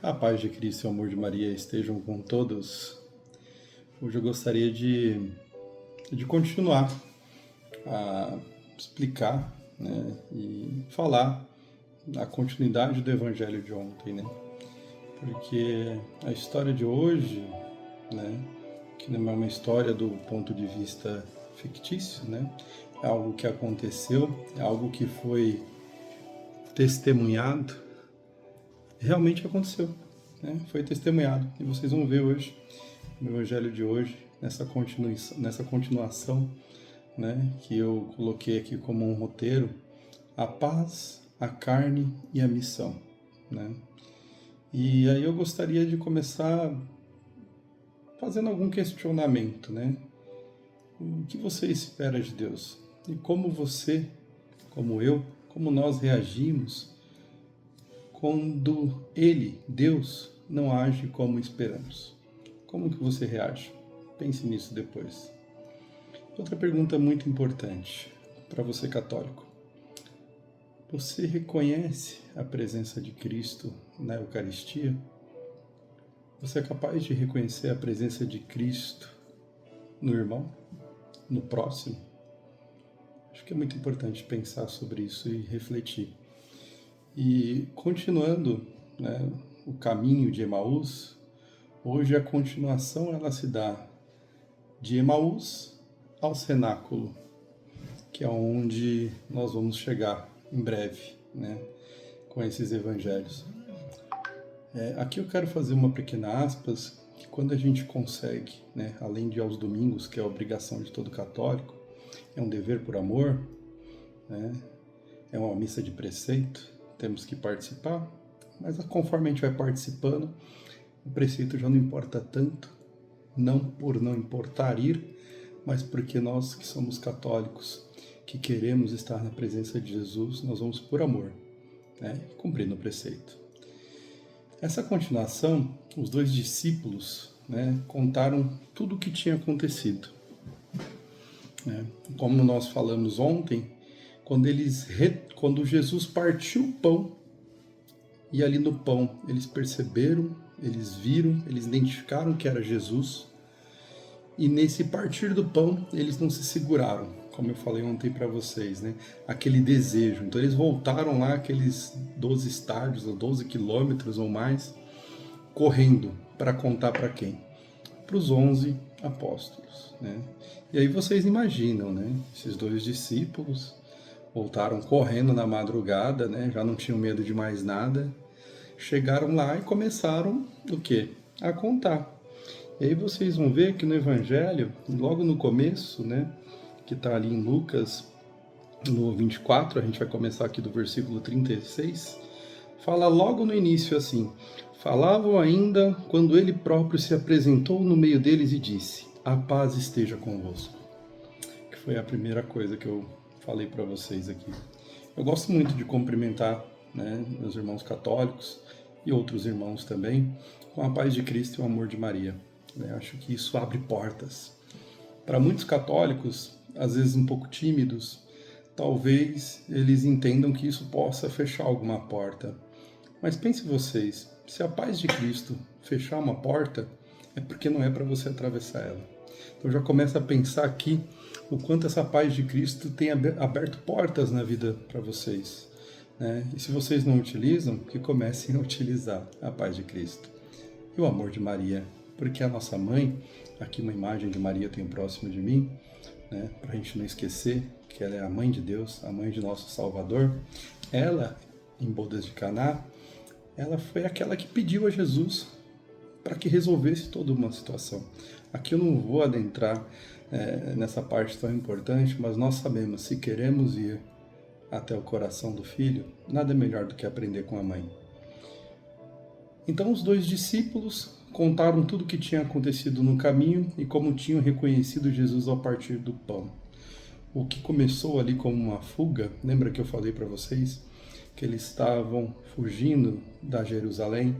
A paz de Cristo e o amor de Maria estejam com todos. Hoje eu gostaria de continuar a explicar, né, e falar a continuidade do Evangelho de ontem, né? Porque a história de hoje, né, que não é uma história do ponto de vista fictício, né? É algo que aconteceu, é algo que foi testemunhado, realmente aconteceu, né? Foi testemunhado. E vocês vão ver hoje, no Evangelho de hoje, nessa continuação, né, que eu coloquei aqui como um roteiro, a paz, a carne e a missão, né? E aí eu gostaria de começar fazendo algum questionamento, né? O que você espera de Deus? E como você, como eu, como nós reagimos quando Ele, Deus, não age como esperamos? Como que você reage? Pense nisso depois. Outra pergunta muito importante para você católico. Você reconhece a presença de Cristo na Eucaristia? Você é capaz de reconhecer a presença de Cristo no irmão, no próximo? Acho que é muito importante pensar sobre isso e refletir. E continuando, né, o caminho de Emaús, hoje a continuação ela se dá de Emaús ao cenáculo, que é onde nós vamos chegar em breve, né, com esses evangelhos. Aqui eu quero fazer uma pequena aspas, que quando a gente consegue, né, além de aos domingos, que é a obrigação de todo católico, é um dever por amor, né, é uma missa de preceito, temos que participar, mas conforme a gente vai participando, o preceito já não importa tanto, não por não importar ir, mas porque nós que somos católicos, que queremos estar na presença de Jesus, nós vamos por amor, né, cumprindo o preceito. Essa continuação, os dois discípulos, né, contaram tudo o que tinha acontecido. Né? Como nós falamos ontem, quando Jesus partiu o pão, e ali no pão eles perceberam, eles viram, eles identificaram que era Jesus, e nesse partir do pão eles não se seguraram, como eu falei ontem para vocês, né? Aquele desejo. Então eles voltaram lá aqueles 12 estádios, ou 12 quilômetros ou mais, correndo para contar para quem? Para os 11 apóstolos, né? E aí vocês imaginam, né? Esses dois discípulos voltaram correndo na madrugada, né? Já não tinham medo de mais nada. Chegaram lá e começaram o quê? A contar. E aí vocês vão ver que no Evangelho, logo no começo, né? Que está ali em Lucas, no 24, a gente vai começar aqui do versículo 36, fala logo no início assim: falavam ainda quando ele próprio se apresentou no meio deles e disse: a paz esteja convosco. Que foi a primeira coisa que eu falei para vocês aqui. Eu gosto muito de cumprimentar, né, meus irmãos católicos e outros irmãos também, com a paz de Cristo e o amor de Maria. Acho que isso abre portas. Para muitos católicos, às vezes um pouco tímidos, talvez eles entendam que isso possa fechar alguma porta. Mas pense vocês, se a paz de Cristo fechar uma porta, é porque não é para você atravessar ela. Então já começa a pensar aqui o quanto essa paz de Cristo tem aberto portas na vida para vocês, né? E se vocês não utilizam, que comecem a utilizar a paz de Cristo. E o amor de Maria, porque a nossa mãe, aqui uma imagem de Maria tem próximo de mim, né, para a gente não esquecer que ela é a mãe de Deus, a mãe de nosso Salvador. Ela, em Bodas de Caná, ela foi aquela que pediu a Jesus para que resolvesse toda uma situação. Aqui eu não vou adentrar nessa parte tão importante, mas nós sabemos, se queremos ir até o coração do Filho, nada melhor do que aprender com a mãe. Então os dois discípulos contaram tudo o que tinha acontecido no caminho e como tinham reconhecido Jesus ao partir do pão. O que começou ali como uma fuga, lembra que eu falei para vocês que eles estavam fugindo da Jerusalém,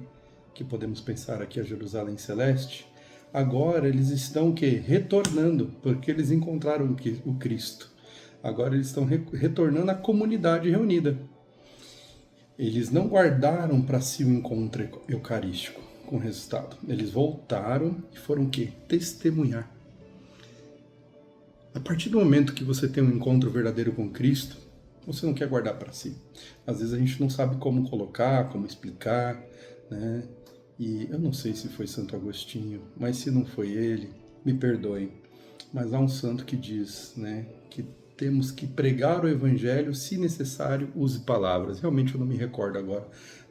que podemos pensar aqui a Jerusalém Celeste? Agora eles estão o quê? Retornando, porque eles encontraram o Cristo. Agora eles estão retornando à comunidade reunida. Eles não guardaram para si o encontro eucarístico com o resultado. Eles voltaram e foram o quê? Testemunhar. A partir do momento que você tem um encontro verdadeiro com Cristo, você não quer guardar para si. Às vezes a gente não sabe como colocar, como explicar, né? E eu não sei se foi Santo Agostinho, mas se não foi ele, me perdoem. Mas há um santo que diz, né, que temos que pregar o Evangelho, se necessário, use palavras. Realmente eu não me recordo agora,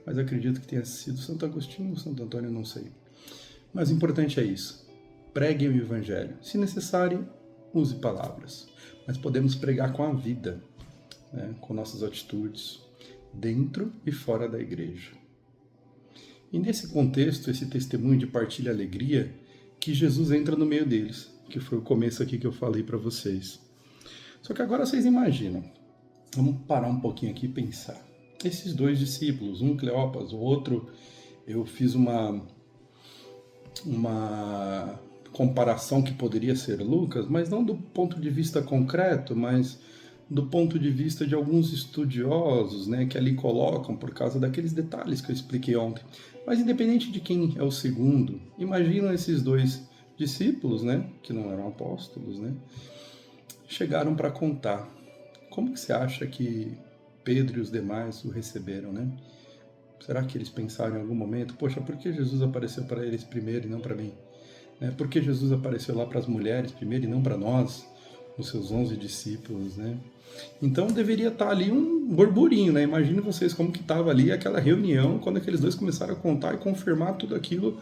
mas acredito que tenha sido Santo Agostinho ou Santo Antônio, não sei. Mas o importante é isso. Preguem o Evangelho. Se necessário, use palavras. Mas podemos pregar com a vida, né, com nossas atitudes, dentro e fora da igreja. E nesse contexto, esse testemunho de partilha e alegria, que Jesus entra no meio deles, que foi o começo aqui que eu falei para vocês. Só que agora vocês imaginam, vamos parar um pouquinho aqui e pensar. Esses dois discípulos, um Cleopas, o outro, eu fiz uma comparação que poderia ser Lucas, mas não do ponto de vista concreto, mas do ponto de vista de alguns estudiosos, né, que ali colocam por causa daqueles detalhes que eu expliquei ontem. Mas independente de quem é o segundo, imagina esses dois discípulos, né, que não eram apóstolos, né, chegaram para contar. Como que você acha que Pedro e os demais o receberam, né? Será que eles pensaram em algum momento, poxa, por que Jesus apareceu para eles primeiro e não para mim? Por que Jesus apareceu lá para as mulheres primeiro e não para nós, os seus 11 discípulos, né? Então deveria estar ali um burburinho, né? Imagine vocês como que estava ali aquela reunião quando aqueles dois começaram a contar e confirmar tudo aquilo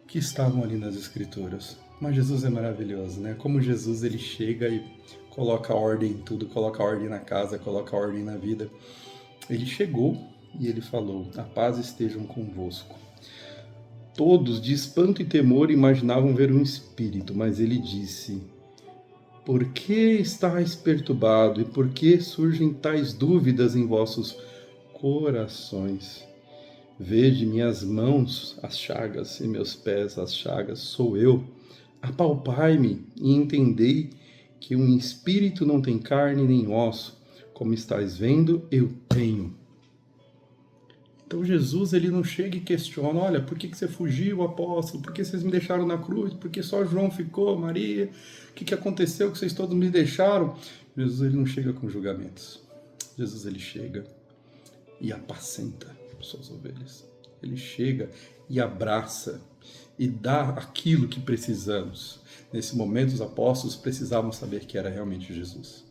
que estavam ali nas Escrituras. Mas Jesus é maravilhoso, né? Como Jesus ele chega e coloca ordem em tudo, coloca ordem na casa, coloca ordem na vida. Ele chegou e ele falou: a paz estejam convosco. Todos, de espanto e temor, imaginavam ver um espírito, mas ele disse: por que estáis perturbado e por que surgem tais dúvidas em vossos corações? Vede minhas mãos, as chagas, e meus pés, as chagas, sou eu. Apalpai-me e entendei que um espírito não tem carne nem osso, como estáis vendo, eu tenho. Então Jesus ele não chega e questiona, olha, por que você fugiu, apóstolo? Por que vocês me deixaram na cruz? Por que só João ficou, Maria? O que aconteceu que vocês todos me deixaram? Jesus ele não chega com julgamentos. Jesus ele chega e apacenta suas ovelhas. Ele chega e abraça e dá aquilo que precisamos. Nesse momento os apóstolos precisavam saber que era realmente Jesus.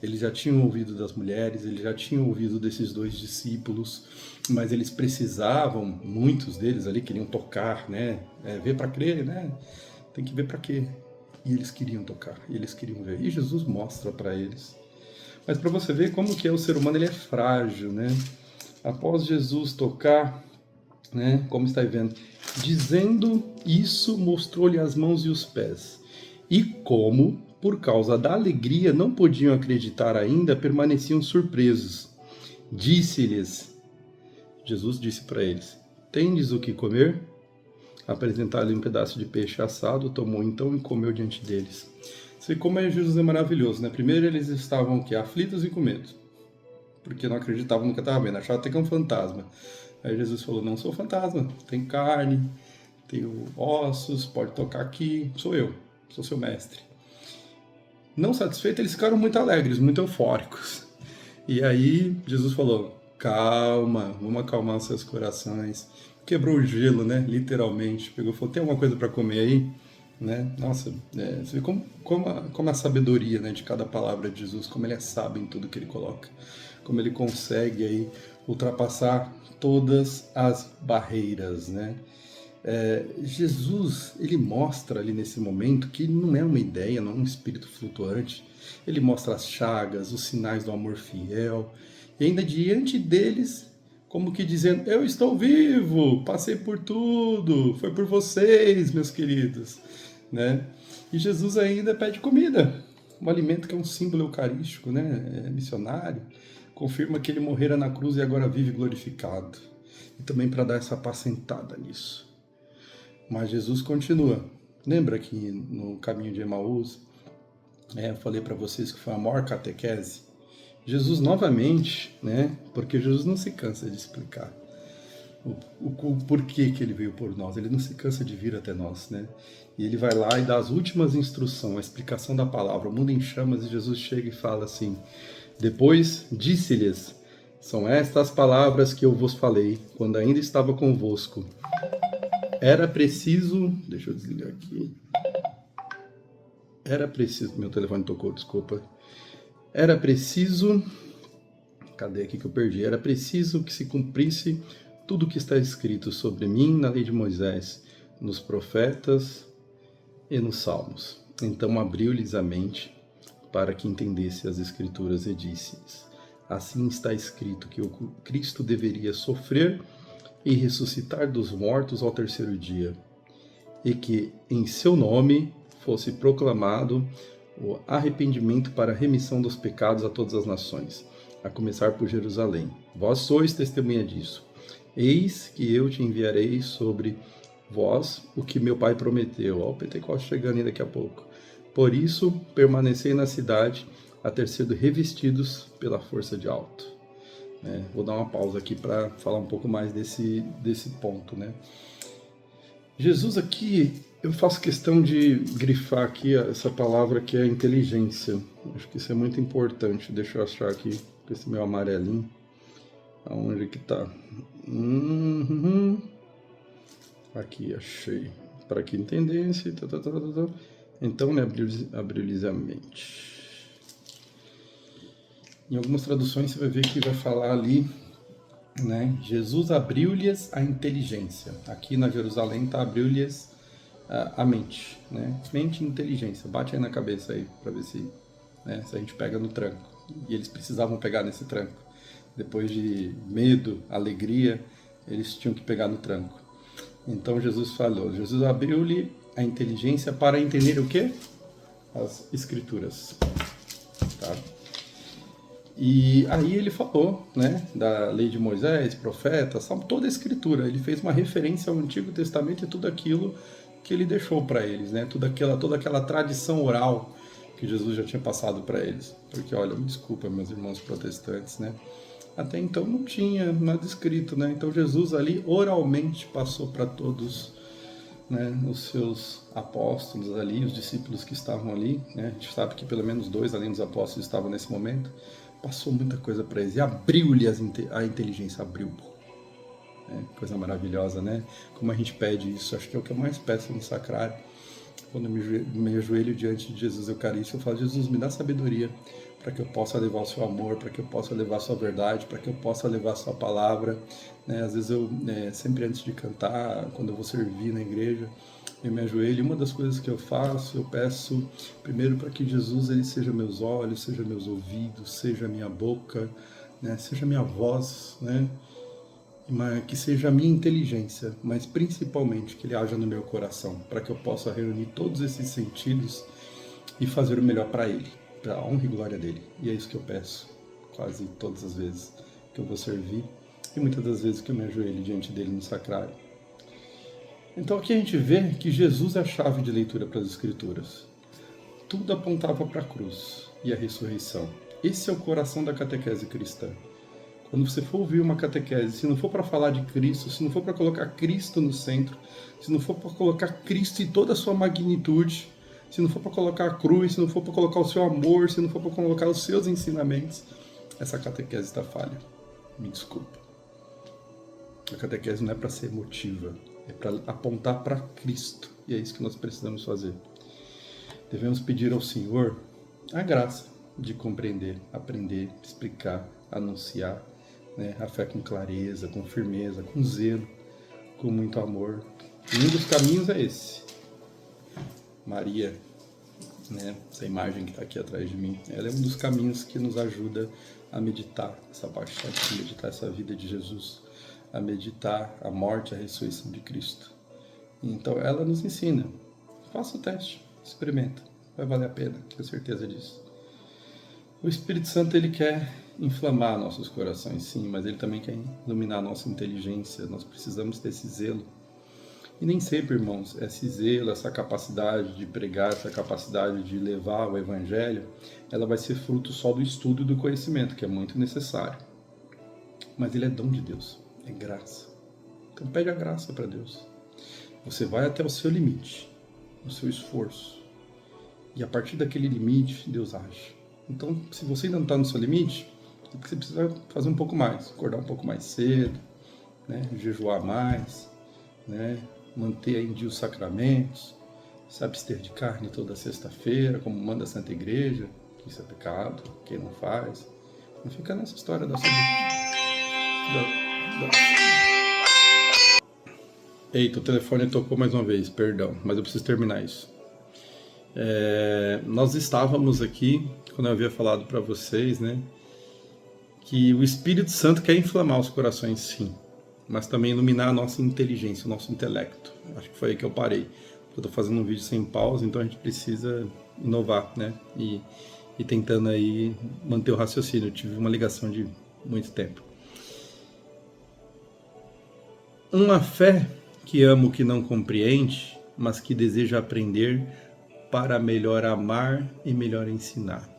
Eles já tinham ouvido das mulheres, eles já tinham ouvido desses dois discípulos, mas eles precisavam, muitos deles ali queriam tocar, né? Ver para crer, né? Tem que ver para quê? E eles queriam tocar, e eles queriam ver. E Jesus mostra para eles. Mas para você ver como que é o ser humano, ele é frágil, né? Após Jesus tocar, né? Como está vendo, dizendo isso, mostrou-lhe as mãos e os pés. E como, por causa da alegria, não podiam acreditar ainda, permaneciam surpresos. Disse-lhes, Jesus disse para eles: tendes o que comer? Apresentaram-lhe um pedaço de peixe assado, tomou então e comeu diante deles. Você vê como Jesus é maravilhoso, né? Primeiro eles estavam o quê? Aflitos e com medo, porque não acreditavam no que estava vendo, achavam até que é um fantasma. Aí Jesus falou: não sou fantasma, tem carne, tenho ossos, pode tocar aqui, sou eu, sou seu mestre. Não satisfeitos, eles ficaram muito alegres, muito eufóricos. E aí Jesus falou: calma, vamos acalmar os seus corações. Quebrou o gelo, né? Literalmente. Pegou e falou: tem alguma coisa para comer aí? Né? Nossa, você vê como a sabedoria, né, de cada palavra de Jesus, como ele é sábio em tudo que ele coloca. Como ele consegue aí ultrapassar todas as barreiras, né? Jesus, ele mostra ali nesse momento que ele não é uma ideia, não é um espírito flutuante. Ele mostra as chagas, os sinais do amor fiel, e ainda diante deles, como que dizendo: eu estou vivo, passei por tudo, foi por vocês, meus queridos, né? E Jesus ainda pede comida, um alimento que é um símbolo eucarístico, né? Missionário, confirma que ele morrera na cruz e agora vive glorificado. E também para dar essa apacentada nisso. Mas Jesus continua. Lembra que no caminho de Emaús, eu falei para vocês que foi a maior catequese? Jesus novamente, né? Porque Jesus não se cansa de explicar o porquê que ele veio por nós. Ele não se cansa de vir até nós, né? E ele vai lá e dá as últimas instruções, a explicação da palavra. O mundo em chamas e Jesus chega e fala assim: depois disse-lhes: são estas palavras que eu vos falei quando ainda estava convosco. Era preciso... Deixa eu desligar aqui. Era preciso... Meu telefone tocou, desculpa. Era preciso... Cadê aqui que eu perdi? Era preciso que se cumprisse tudo o que está escrito sobre mim na lei de Moisés, nos profetas e nos salmos. Então abriu-lhes a mente para que entendesse as escrituras e disse-lhes: assim está escrito que o Cristo deveria sofrer e ressuscitar dos mortos ao terceiro dia, e que em seu nome fosse proclamado o arrependimento para a remissão dos pecados a todas as nações, a começar por Jerusalém. Vós sois testemunha disso. Eis que eu te enviarei sobre vós o que meu Pai prometeu. Ó, o Pentecostes chegando aí daqui a pouco. Por isso, permanecei na cidade até sido revestidos pela força de alto. Vou dar uma pausa aqui para falar um pouco mais desse ponto, né? Jesus aqui, eu faço questão de grifar aqui essa palavra que é inteligência. Acho que isso é muito importante. Deixa eu achar aqui com esse meu amarelinho. Aonde que tá? Aqui, achei. Para que entendesse. Então, né, abriu-lhes a mente. Em algumas traduções você vai ver que vai falar ali, né? Jesus abriu-lhes a inteligência. Aqui na Jerusalém está abriu-lhes a mente, né? Mente e inteligência. Bate aí na cabeça aí para ver se, né, se a gente pega no tranco. E eles precisavam pegar nesse tranco. Depois de medo, alegria, eles tinham que pegar no tranco. Então Jesus falou, Jesus abriu-lhe a inteligência para entender o quê? As escrituras. Tá? E aí ele falou, né, da lei de Moisés, profetas, toda a escritura. Ele fez uma referência ao Antigo Testamento e tudo aquilo que ele deixou para eles, né? Toda aquela tradição oral que Jesus já tinha passado para eles. Porque, olha, me desculpa, meus irmãos protestantes, né? Até então não tinha nada escrito, né? Então Jesus ali oralmente passou para todos, né, os seus apóstolos ali, os discípulos que estavam ali, né? A gente sabe que pelo menos 2 além dos apóstolos estavam nesse momento. Passou muita coisa para eles e abriu-lhe a inteligência, abriu. Coisa maravilhosa, né? Como a gente pede isso, acho que é o que eu mais peço no sacrário. Quando eu me ajoelho diante de Jesus Eucarístico, eu falo: Jesus, me dá sabedoria para que eu possa levar o seu amor, para que eu possa levar a sua verdade, para que eu possa levar a sua palavra. Né? Às vezes eu, sempre antes de cantar, quando eu vou servir na igreja, eu me ajoelho, e uma das coisas que eu faço, eu peço primeiro para que Jesus ele seja meus olhos, seja meus ouvidos, seja minha boca, né? Seja minha voz, né? Que seja a minha inteligência, mas principalmente que ele haja no meu coração, para que eu possa reunir todos esses sentidos e fazer o melhor para ele, para a honra e glória dele. E é isso que eu peço quase todas as vezes que eu vou servir e muitas das vezes que eu me ajoelho diante dele no sacrário. Então aqui a gente vê que Jesus é a chave de leitura para as Escrituras. Tudo apontava para a cruz e a ressurreição. Esse é o coração da catequese cristã. Quando você for ouvir uma catequese, se não for para falar de Cristo, se não for para colocar Cristo no centro, se não for para colocar Cristo em toda a sua magnitude, se não for para colocar a cruz, se não for para colocar o seu amor, se não for para colocar os seus ensinamentos, essa catequese está falha. Me desculpa. A catequese não é para ser emotiva, é para apontar para Cristo. E é isso que nós precisamos fazer. Devemos pedir ao Senhor a graça de compreender, aprender, explicar, anunciar, né, a fé com clareza, com firmeza, com zelo, com muito amor. E um dos caminhos é esse. Maria, né, essa imagem que está aqui atrás de mim, ela é um dos caminhos que nos ajuda a meditar essa paixão, a meditar essa vida de Jesus, a meditar a morte e a ressurreição de Cristo. Então ela nos ensina. Faça o teste, experimenta, vai valer a pena, tenho certeza disso. O Espírito Santo ele quer inflamar nossos corações, sim, mas ele também quer iluminar a nossa inteligência. Nós precisamos desse zelo. E nem sempre, irmãos, esse zelo, essa capacidade de pregar, essa capacidade de levar o Evangelho, ela vai ser fruto só do estudo e do conhecimento, que é muito necessário. Mas ele é dom de Deus, é graça. Então pede a graça para Deus. Você vai até o seu limite, o seu esforço. E a partir daquele limite, Deus age. Então, se você ainda não está no seu limite, é porque você precisa fazer um pouco mais, acordar um pouco mais cedo, né? Jejuar mais, né? Manter em dia os sacramentos, se abster de carne toda sexta-feira, como manda a Santa Igreja, que isso é pecado, quem não faz. Não fica nessa história da Eita, o telefone tocou mais uma vez, perdão, mas eu preciso terminar isso. Nós estávamos aqui, quando eu havia falado para vocês, né, que o Espírito Santo quer inflamar os corações, sim, mas também iluminar a nossa inteligência, o nosso intelecto. Acho que foi aí que eu parei. Eu estou fazendo um vídeo sem pausa, então a gente precisa inovar, né, e tentando aí manter o raciocínio. Eu tive uma ligação de muito tempo. Uma fé que ama o que não compreende, mas que deseja aprender para melhor amar e melhor ensinar.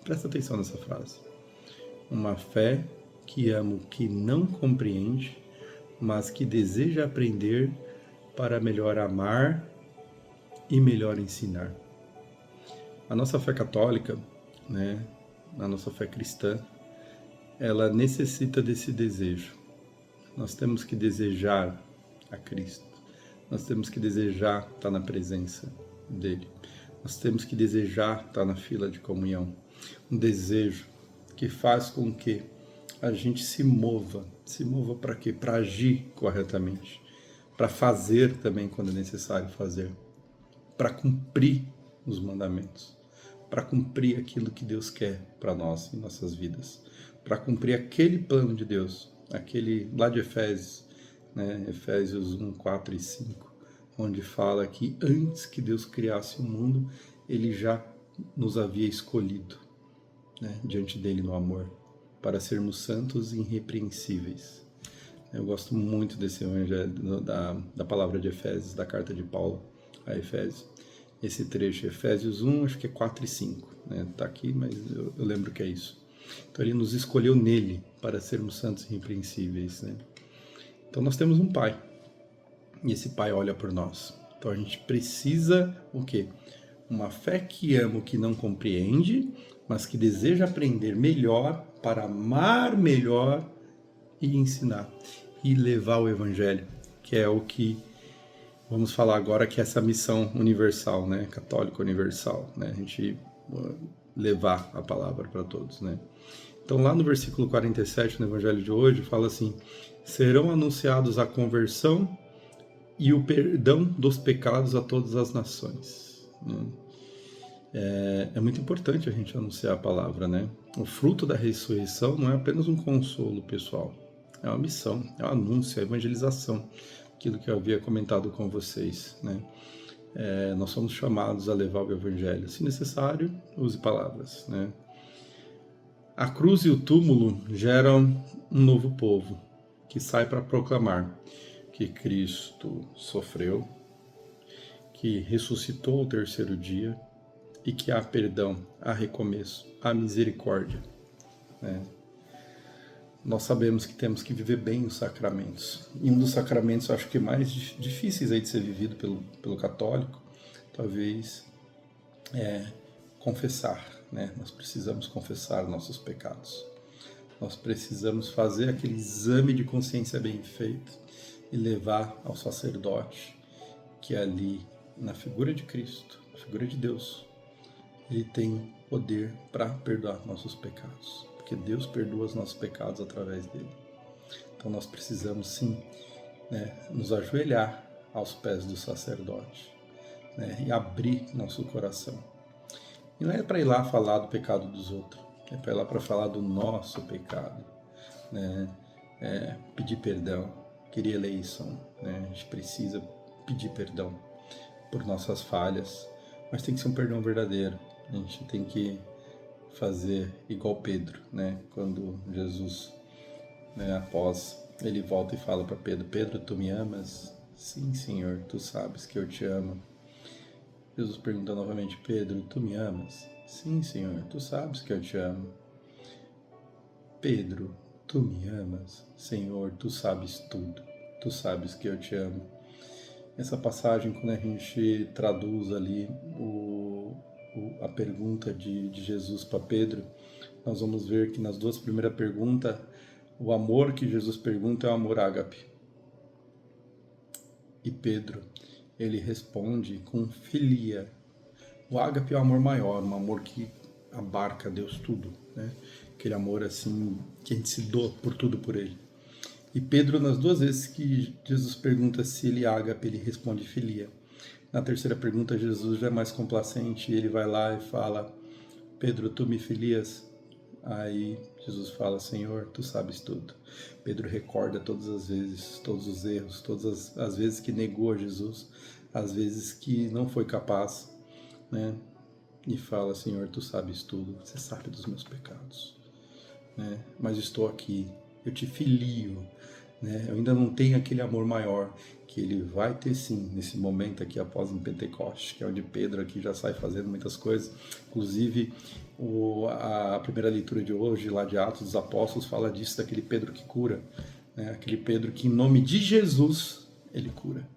Presta atenção nessa frase. Uma fé que ama o que não compreende, mas que deseja aprender para melhor amar e melhor ensinar. A nossa fé católica, né, a nossa fé cristã, ela necessita desse desejo. Nós temos que desejar a Cristo. Nós temos que desejar estar na presença dele. Nós temos que desejar estar na fila de comunhão. Um desejo que faz com que a gente se mova. Se mova para quê? Para agir corretamente. Para fazer também quando é necessário fazer. Para cumprir os mandamentos. Para cumprir aquilo que Deus quer para nós em nossas vidas. Para cumprir aquele plano de Deus. Aquele lá de Efésios, né? Efésios 1, 4 e 5, onde fala que antes que Deus criasse o mundo, ele já nos havia escolhido, né, diante dele no amor, para sermos santos e irrepreensíveis. Eu gosto muito desse evangelho, da palavra de Efésios, da carta de Paulo a Efésios. Esse trecho, Efésios 1, acho que é 4 e 5, né? Tá aqui, mas eu lembro que é isso. Então ele nos escolheu nele para sermos santos e irrepreensíveis, né? Então nós temos um Pai, e esse Pai olha por nós. Então a gente precisa o quê? Uma fé que ama o que não compreende, mas que deseja aprender melhor para amar melhor e ensinar. E levar o Evangelho, que é o que vamos falar agora, que é essa missão universal, né? Católica universal, né? A gente levar a palavra para todos, né? Então lá no versículo 47, no Evangelho de hoje, fala assim: serão anunciados a conversão e o perdão dos pecados a todas as nações. É muito importante a gente anunciar a palavra, né? O fruto da ressurreição não é apenas um consolo pessoal, é uma missão, é um anúncio, é a evangelização, aquilo que eu havia comentado com vocês, né? Nós somos chamados a levar o evangelho, se necessário, use palavras, né? A cruz e o túmulo geram um novo povo que sai para proclamar que Cristo sofreu, que ressuscitou ao terceiro dia e que há perdão, há recomeço, há misericórdia, né? Nós sabemos que temos que viver bem os sacramentos. E um dos sacramentos, eu acho que mais difíceis aí de ser vivido pelo católico, talvez, é confessar, né? Nós precisamos confessar nossos pecados. Nós precisamos fazer aquele exame de consciência bem feito e levar ao sacerdote, que ali, na figura de Cristo, na figura de Deus, ele tem poder para perdoar nossos pecados, porque Deus perdoa os nossos pecados através dele. Então nós precisamos sim, né, nos ajoelhar aos pés do sacerdote, né, e abrir nosso coração. E não é para ir lá falar do pecado dos outros, é para ir lá para falar do nosso pecado, né? Pedir perdão, querer eleição, né? A gente precisa pedir perdão por nossas falhas, mas tem que ser um perdão verdadeiro. A gente tem que fazer igual Pedro, né? Quando Jesus, né, após ele volta e fala para Pedro: Pedro, tu me amas? Sim, Senhor, tu sabes que eu te amo. Jesus pergunta novamente: Pedro, tu me amas? Sim, Senhor, tu sabes que eu te amo. Pedro, tu me amas? Senhor, tu sabes tudo. Tu sabes que eu te amo. Essa passagem, quando a gente traduz ali a pergunta de Jesus para Pedro, nós vamos ver que nas duas primeiras perguntas, o amor que Jesus pergunta é o amor ágape. E Pedro, ele responde com filia. O ágape é o amor maior, um amor que abarca Deus tudo, né? Aquele amor assim, que a gente se doa por tudo por ele. E Pedro, nas duas vezes que Jesus pergunta se ele é ágape, ele responde filia. Na terceira pergunta, Jesus já é mais complacente, ele vai lá e fala: Pedro, tu me filias? Aí Jesus fala: Senhor, tu sabes tudo. Pedro recorda todas as vezes, todos os erros, todas as vezes que negou a Jesus, as vezes que não foi capaz, né? E fala: Senhor, tu sabes tudo, você sabe dos meus pecados, né? Mas estou aqui, eu te filio, né? Eu ainda não tenho aquele amor maior que ele vai ter sim nesse momento aqui após o Pentecoste, que é onde Pedro aqui já sai fazendo muitas coisas. Inclusive a primeira leitura de hoje lá de Atos dos Apóstolos fala disso, daquele Pedro que cura, né? Aquele Pedro que em nome de Jesus ele cura,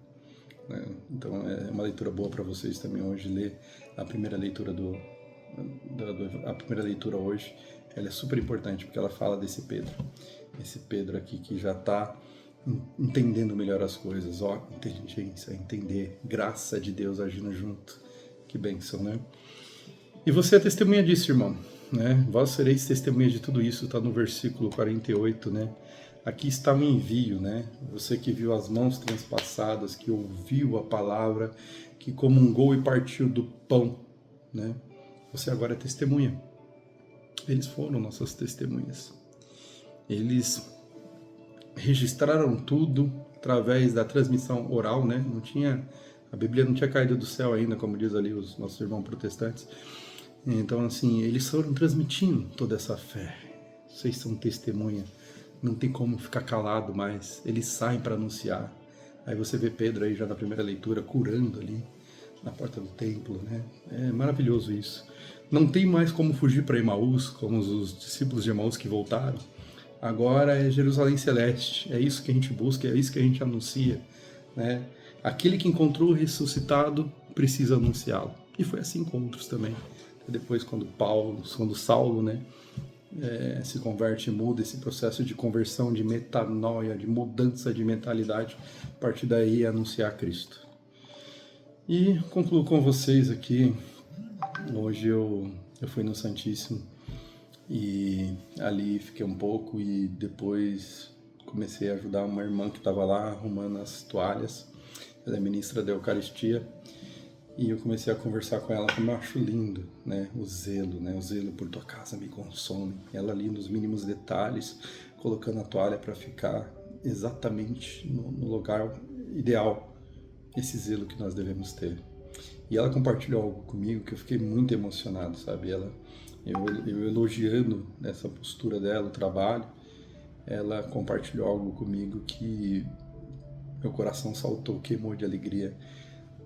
né? Então é uma leitura boa para vocês também hoje ler a primeira leitura a primeira leitura hoje. Ela é super importante porque ela fala desse Pedro, esse Pedro aqui que já está entendendo melhor as coisas, ó, inteligência, entender, graça de Deus agindo junto, que bênção, né? E você é testemunha disso, irmão, né? Vós sereis testemunha de tudo isso, está no versículo 48, né? Aqui está o envio, né? Você que viu as mãos transpassadas, que ouviu a palavra, que comungou e partiu do pão, né? Você agora é testemunha. Eles foram nossas testemunhas. Eles registraram tudo através da transmissão oral, né? Não tinha, a Bíblia não tinha caído do céu ainda, como diz ali os nossos irmãos protestantes. Então, assim, eles foram transmitindo toda essa fé. Vocês são testemunha. Não tem como ficar calado mais. Eles saem para anunciar. Aí você vê Pedro aí já na primeira leitura curando ali na porta do templo, né? É maravilhoso isso. Não tem mais como fugir para Emaús, como os discípulos de Emaús que voltaram. Agora é Jerusalém Celeste. É isso que a gente busca, é isso que a gente anuncia, né? Aquele que encontrou o ressuscitado precisa anunciá-lo. E foi assim com outros também. Depois, quando Saulo, né, se converte e muda, esse processo de conversão, de metanoia, de mudança de mentalidade, a partir daí é anunciar Cristo. E concluo com vocês aqui. Hoje eu fui no Santíssimo e ali fiquei um pouco e depois comecei a ajudar uma irmã que estava lá arrumando as toalhas. Ela é ministra da Eucaristia. E eu comecei a conversar com ela, como eu acho lindo, né? O zelo por tua casa me consome. Ela ali nos mínimos detalhes, colocando a toalha para ficar exatamente no lugar ideal. Esse zelo que nós devemos ter. E ela compartilhou algo comigo que eu fiquei muito emocionado, sabe? Eu elogiando essa postura dela, o trabalho, ela compartilhou algo comigo que meu coração saltou, queimou de alegria.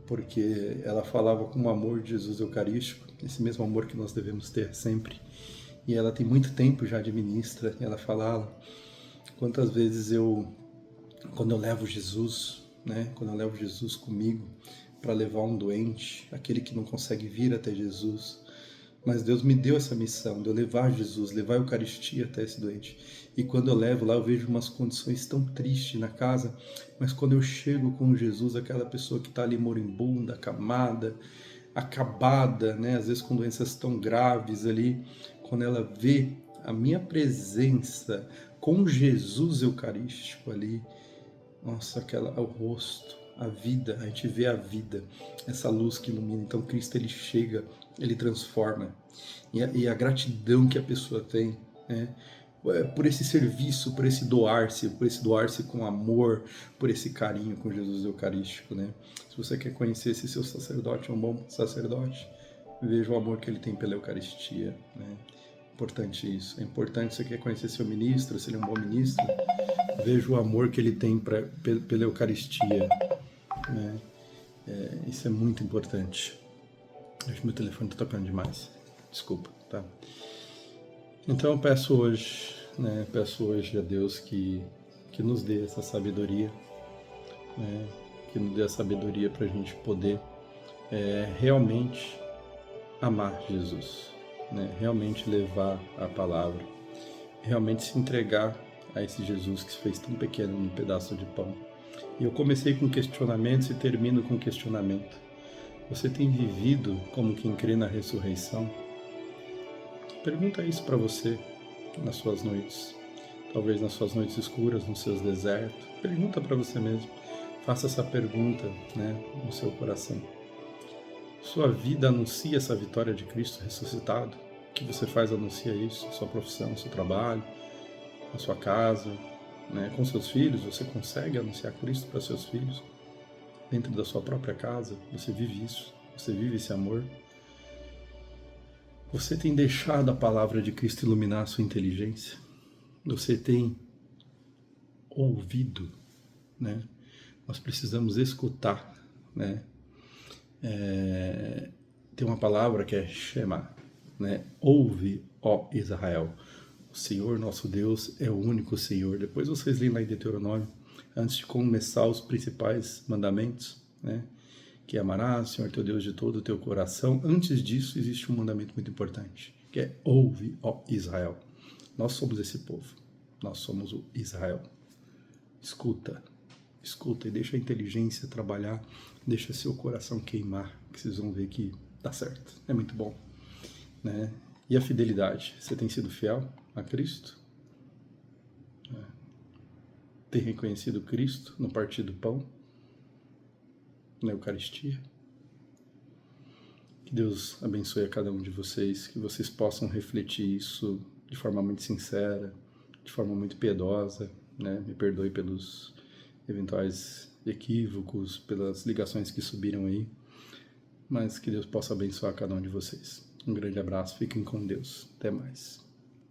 Porque ela falava com o amor de Jesus Eucarístico, esse mesmo amor que nós devemos ter sempre. E ela tem muito tempo já de ministra, e ela fala: quantas vezes quando eu levo Jesus, né, quando eu levo Jesus comigo para levar um doente, aquele que não consegue vir até Jesus, mas Deus me deu essa missão de eu levar Jesus, levar a Eucaristia até esse doente. E quando eu levo lá, eu vejo umas condições tão tristes na casa, mas quando eu chego com Jesus, aquela pessoa que está ali moribunda, acamada, acabada, né? Às vezes com doenças tão graves ali, quando ela vê a minha presença com Jesus Eucarístico ali, nossa, o rosto, a vida, a gente vê a vida, essa luz que ilumina. Então Cristo, ele chega, ele transforma. E a gratidão que a pessoa tem, né, por esse serviço, por esse doar-se com amor, por esse carinho com Jesus Eucarístico, né? Se você quer conhecer se seu sacerdote é um bom sacerdote, veja o amor que ele tem pela Eucaristia, né? Importante isso. É importante você quer conhecer seu ministro, se ele é um bom ministro. Veja o amor que ele tem pela Eucaristia, né? Isso é muito importante. Acho que meu telefone está tocando demais. Desculpa, tá? Então eu peço hoje, né? Peço hoje a Deus que nos dê essa sabedoria, né? Que nos dê a sabedoria para a gente poder realmente amar Jesus, né? Realmente levar a palavra, realmente se entregar a esse Jesus que se fez tão pequeno num pedaço de pão. E eu comecei com questionamentos e termino com questionamento. Você tem vivido como quem crê na ressurreição? Pergunta isso para você nas suas noites, talvez nas suas noites escuras, nos seus desertos. Pergunta para você mesmo. Faça essa pergunta, né, no seu coração. Sua vida anuncia essa vitória de Cristo ressuscitado? O que você faz anuncia isso? Sua profissão, seu trabalho, a sua casa, né? Com seus filhos, você consegue anunciar Cristo para seus filhos? Dentro da sua própria casa, você vive isso? Você vive esse amor? Você tem deixado a palavra de Cristo iluminar a sua inteligência? Você tem ouvido, né? Nós precisamos escutar, né? Tem uma palavra que é Shema, né? Ouve, ó Israel. O Senhor nosso Deus é o único Senhor. Depois vocês leem lá em Deuteronômio, antes de começar os principais mandamentos, né? Que amarás o Senhor teu Deus de todo o teu coração. Antes disso existe um mandamento muito importante, que é ouve, ó Israel. Nós somos esse povo. Nós somos o Israel. Escuta e deixa a inteligência trabalhar, deixa seu coração queimar, que vocês vão ver que dá certo. É muito bom, né? E a fidelidade? Você tem sido fiel a Cristo? Tem reconhecido Cristo no partir do pão? Na Eucaristia? Que Deus abençoe a cada um de vocês, que vocês possam refletir isso de forma muito sincera, de forma muito piedosa, né? Me perdoe pelos eventuais equívocos, pelas ligações que subiram aí, mas que Deus possa abençoar cada um de vocês. Um grande abraço, fiquem com Deus. Até mais.